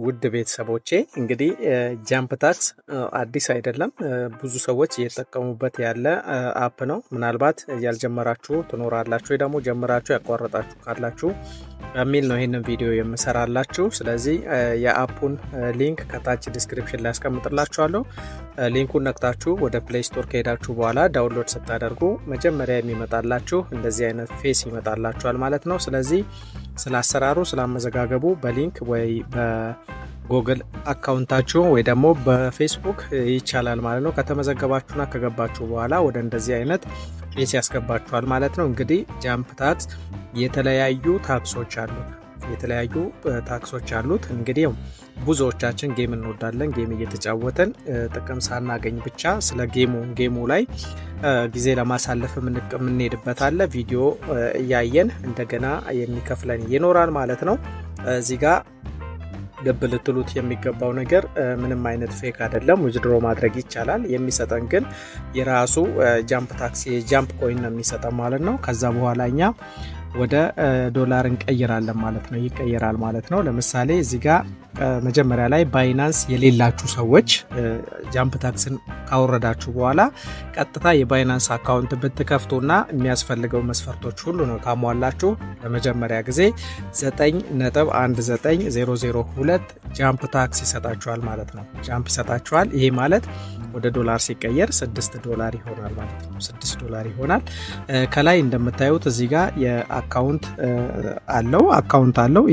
ውድ ቤተሰቦቼ እንግዲህ ጃምፕ ታክስ አዲስ አይደለም። ብዙ ሰዎች እየተጠቀሙበት ያለ አፕ ነው። ምናልባት ያልጀመራችሁ ትኖራላችሁ ወይ ደግሞ ጀምራችሁ ያቋረጣችሁ ካላችሁ በሚል ነው ይህንን ቪዲዮ የምሰራላችሁ። ስለዚህ የአፑን ሊንክ ከታች ዲስክሪፕሽን ላይ አስቀምጥላችኋለሁ። ሊንኩን ነክታችሁ ወደ ፕሌይ ስቶር ከሄዳችሁ በኋላ ዳውንሎድ ስታደርጉ መጀመሪያ የሚመጣላችሁ እንደዚህ አይነት ፌስ ይመጣላችኋል ማለት ነው። ስለዚህ ስለ አሰራሩ ስላመዘጋገቡ በሊንክ ወይ በጉግል አካውንታችሁ ወይ ደግሞ በፌስቡክ ይቻላል ማለት ነው። ከተመዘገባችሁና ከገባችሁ በኋላ ወደ እንደዚህ አይነት ፌስ ያስገባችኋል ማለት ነው። እንግዲህ ጃምፕ ታክስ የተለያዩ ታክሶች አሉት። እንግዲህ ብዙዎቻችን ጌም እንወዳለን። ጌም እየተጫወተን ጥቅም ሳናገኝ ብቻ ስለ ጌሙ ላይ ጊዜ ለማሳለፍ የምንሄድበት አለ። ቪዲዮ እያየን እንደገና የሚከፍለን ይኖራል ማለት ነው። እዚህ ጋር ልብ ልትሉት የሚገባው ነገር ምንም አይነት ፌክ አይደለም። ዊዝድሮ ማድረግ ይቻላል። የሚሰጠን ግን የራሱ ጃምፕ ታክስ የጃምፕ ኮይን ነው የሚሰጠን ማለት ነው። ከዛ በኋላ እኛ ወደ ዶላር እንቀይራለን ማለት ነው። ይቀየራል ማለት ነው። ለምሳሌ እዚህ ጋር መጀመሪያ ላይ ባይናንስ የሌላችሁ ሰዎች ጃምፕ ታክስን ካወረዳችሁ በኋላ ቀጥታ የባይናንስ አካውንት ብትከፍቱና የሚያስፈልገው መስፈርቶች ሁሉ ነው ካሟላችሁ ለመጀመሪያ ጊዜ 9.19002 ጃምፕ ታክስ ይሰጣችኋል ማለት ነው። ጃምፕ ይሰጣችኋል። ይሄ ማለት ወደ ዶላር ሲቀየር $6 ይሆናል ማለት ነው። $6 ይሆናል። ከላይ እንደምታዩት እዚህ ጋር የአካውንት አለው።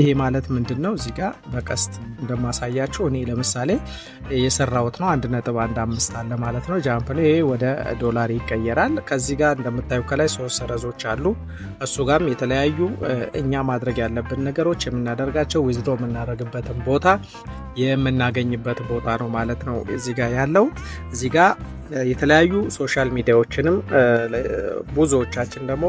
ይሄ ማለት ምንድነው? እዚህ ጋር በቀስት እንደማሳያችሁ እኔ ለምሳሌ የሰራሁት ነው 1.15 አለ ማለት ነው። ጃምፕ ነው። ይሄ ወደ ዶላር ይቀየራል። ከዚህ ጋር እንደምታዩ ከላይ 3 ሰረዞች አሉ። እሱ ጋርም የተለያዩ እኛ ማድረግ ያለብን ነገሮች የምናደርጋቸው ዊዝድሮ የምናደርግበትን ቦታ የምናገኝበት ቦታ ነው ማለት ነው። እዚህ ጋር ያለው እዚህ ጋር የተለያዩ ሶሻል ሚዲያዎችንም ብዙዎቻችን ደግሞ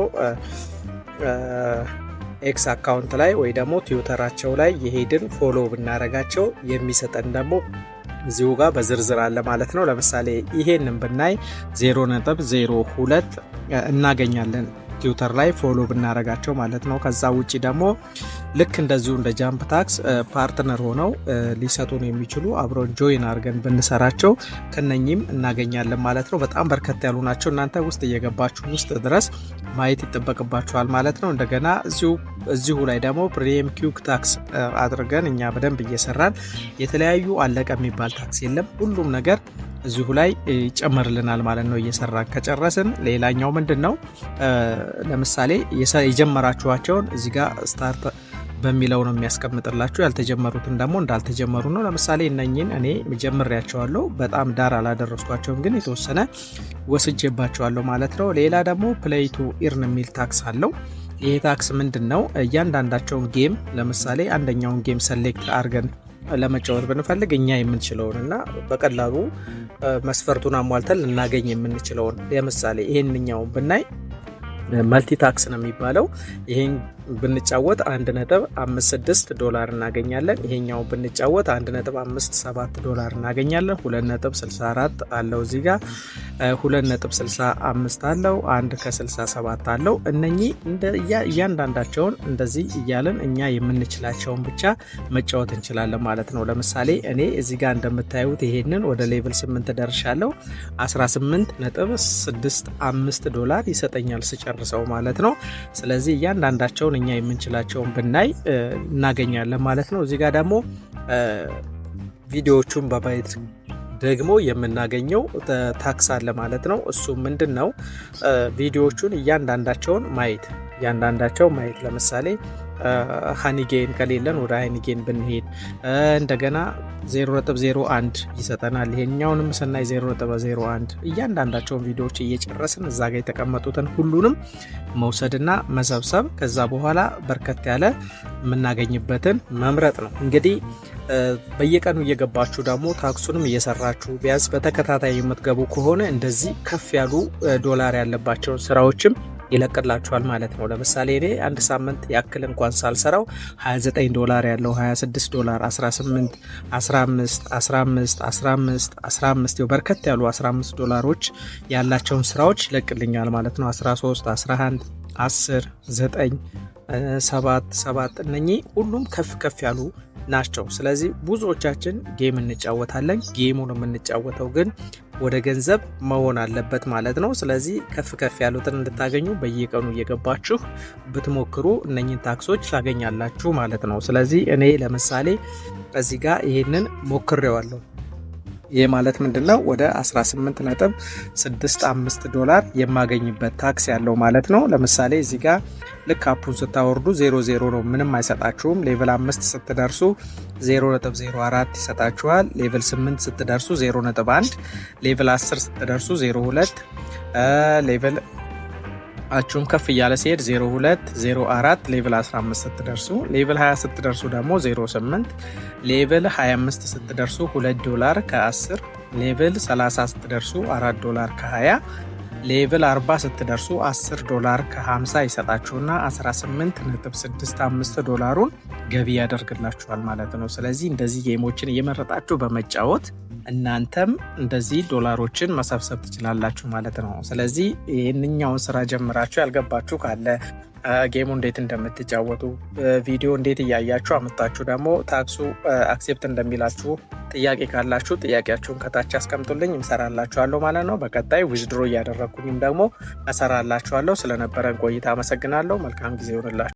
ኤክስ አካውንት ላይ ወይ ደግሞ ትዊተራቸው ላይ የሄድን ፎሎ ብናረጋቸው የሚሰጠን ደግሞ እዚሁ ጋር በዝርዝር አለ ማለት ነው። ለምሳሌ ይሄንን ብናይ 0.02 እናገኛለን ትዊተር ላይ ፎሎ ብናረጋቸው ማለት ነው። ከዛ ውጪ ደግሞ ልክ እንደዚሁ እንደ ጃምፕ ታክስ ፓርትነር ሆነው ሊሰጡን የሚችሉ አብረን ጆይን አድርገን ብንሰራቸው ከነኚህም እናገኛለን ማለት ነው። በጣም በርከት ያሉ ናቸው። እናንተ ውስጥ እየገባችሁ ውስጥ ድረስ ማየት ይጠበቅባችኋል ማለት ነው። እንደገና እዚሁ ላይ ደግሞ ፕሪሚየም ኪውክ ታክስ አድርገን እኛ በደንብ እየሰራን የተለያዩ አለቀ የሚባል ታክስ የለም። ሁሉም ነገር እዚሁ ላይ ይጨመርልናል ማለት ነው እየሰራን ከጨረስን። ሌላኛው ምንድነው? ለምሳሌ የጀመራችኋቸውን እዚህ ጋር ስታርት በሚለው ነው የሚያስቀምጥላችሁ። ያልተጀመሩትን ደግሞ እንዳልተጀመሩ ነው። ለምሳሌ እነኚህን እኔ ጀምሬያቸዋለሁ። በጣም ዳር አላደረስኳቸውም፣ ግን የተወሰነ ወስጄባቸዋለሁ ማለት ነው። ሌላ ደግሞ ፕሌይ ቱ ኢርን የሚል ታክስ አለው። ይሄ ታክስ ምንድነው? እያንዳንዳቸውን ጌም ለምሳሌ አንደኛውን ጌም ሰሌክት አድርገን ለመጫወት ብንፈልግ እኛ የምንችለውን እና በቀላሉ መስፈርቱን አሟልተን ልናገኝ የምንችለውን ለምሳሌ ይሄንኛውን ብናይ መልቲ ታክስ ነው የሚባለው። ይሄን ብንጫወት $1.56 እናገኛለን። ይሄኛው ብንጫወት $1.57 እናገኛለን። 2.64 አለው እዚህ ጋር 2.65 አለው። 1.67 አለው። እነኚህ እያንዳንዳቸውን እንደዚህ እያለን እኛ የምንችላቸውን ብቻ መጫወት እንችላለን ማለት ነው። ለምሳሌ እኔ እዚህ ጋር እንደምታዩት ይሄንን ወደ ሌቭል 8 ደርሻለሁ። $18.65 ይሰጠኛል ስጨርሰው ማለት ነው። ስለዚህ እያንዳንዳቸውን እኛ የምንችላቸውን ብናይ እናገኛለን ማለት ነው። እዚህ ጋር ደግሞ ቪዲዮዎቹን በማየት ደግሞ የምናገኘው ታክስ አለ ማለት ነው። እሱ ምንድነው? ቪዲዮዎቹን እያንዳንዳቸውን ማየት ለምሳሌ ሃኒጌን ከሌለን ወደ ሃኒጌን ብንሄድ እንደገና 0.01 ይሰጠናል። ይሄኛውንም ስናይ 0.01 እያንዳንዳቸውን ቪዲዮዎች እየጨረስን እዛ ጋር የተቀመጡትን ሁሉንም መውሰድና መሰብሰብ ከዛ በኋላ በርከት ያለ የምናገኝበትን መምረጥ ነው። እንግዲህ በየቀኑ እየገባችሁ ደግሞ ታክሱንም እየሰራችሁ ቢያንስ በተከታታይ የምትገቡ ከሆነ እንደዚህ ከፍ ያሉ ዶላር ያለባቸውን ስራዎችም ይለቅላችኋል ማለት ነው። ለምሳሌ እኔ አንድ ሳምንት ያክል እንኳን ሳልሰራው $29 ያለው $26 18 15 15 15 15 በርከት ያሉ $15 ያላቸውን ስራዎች ይለቅልኛል ማለት ነው። 13 11 10 9 7 እነኚህ ሁሉም ከፍ ያሉ ናቸው። ስለዚህ ብዙዎቻችን ጌም እንጫወታለን። ጌሙን የምንጫወተው ግን ወደ ገንዘብ መሆን አለበት ማለት ነው። ስለዚህ ከፍ ያሉትን እንድታገኙ በየቀኑ እየገባችሁ ብትሞክሩ እነኚህን ታክሶች ታገኛላችሁ ማለት ነው። ስለዚህ እኔ ለምሳሌ እዚህ ጋር ይሄንን ሞክሬዋለሁ። ይሄ ማለት ምንድነው? ወደ 18.65 ዶላር የማገኝበት ታክስ ያለው ማለት ነው። ለምሳሌ እዚህ ጋር ልክ አፑን ስታወርዱ 00 ነው፣ ምንም አይሰጣችሁም። ሌቭል 5 ስትደርሱ 0.04 ይሰጣችኋል። ሌቭል 8 ስትደርሱ 0.1፣ ሌቭል 10 ስትደርሱ 0.2፣ ሌቭል አችሁም ከፍ እያለ ሲሄድ 02፣ 04፣ ሌቭል 15 ስትደርሱ፣ ሌቭል 20 ስትደርሱ ደግሞ 08፣ ሌቭል 25 ስትደርሱ 2 ዶላር ከ10፣ ሌቭል 30 ስትደርሱ 4 ዶላር ከ20፣ ሌቭል 40 ስትደርሱ 10 ዶላር ከ50 ይሰጣችሁና 18.65 ዶላሩን ገቢ ያደርግላችኋል ማለት ነው። ስለዚህ እንደዚህ ጌሞችን እየመረጣችሁ በመጫወት እናንተም እንደዚህ ዶላሮችን መሰብሰብ ትችላላችሁ ማለት ነው። ስለዚህ ይህንኛውን ስራ ጀምራችሁ ያልገባችሁ ካለ ጌሙ እንዴት እንደምትጫወቱ ቪዲዮ እንዴት እያያችሁ አመጣችሁ ደግሞ ታክሱ አክሴፕት እንደሚላችሁ ጥያቄ ካላችሁ ጥያቄያችሁን ከታች አስቀምጡልኝ፣ እሰራላችኋለሁ ማለት ነው። በቀጣይ ዊዝድሮ እያደረኩኝም ደግሞ እሰራላችኋለሁ። ስለነበረን ቆይታ አመሰግናለሁ። መልካም ጊዜ ይሁንላችሁ።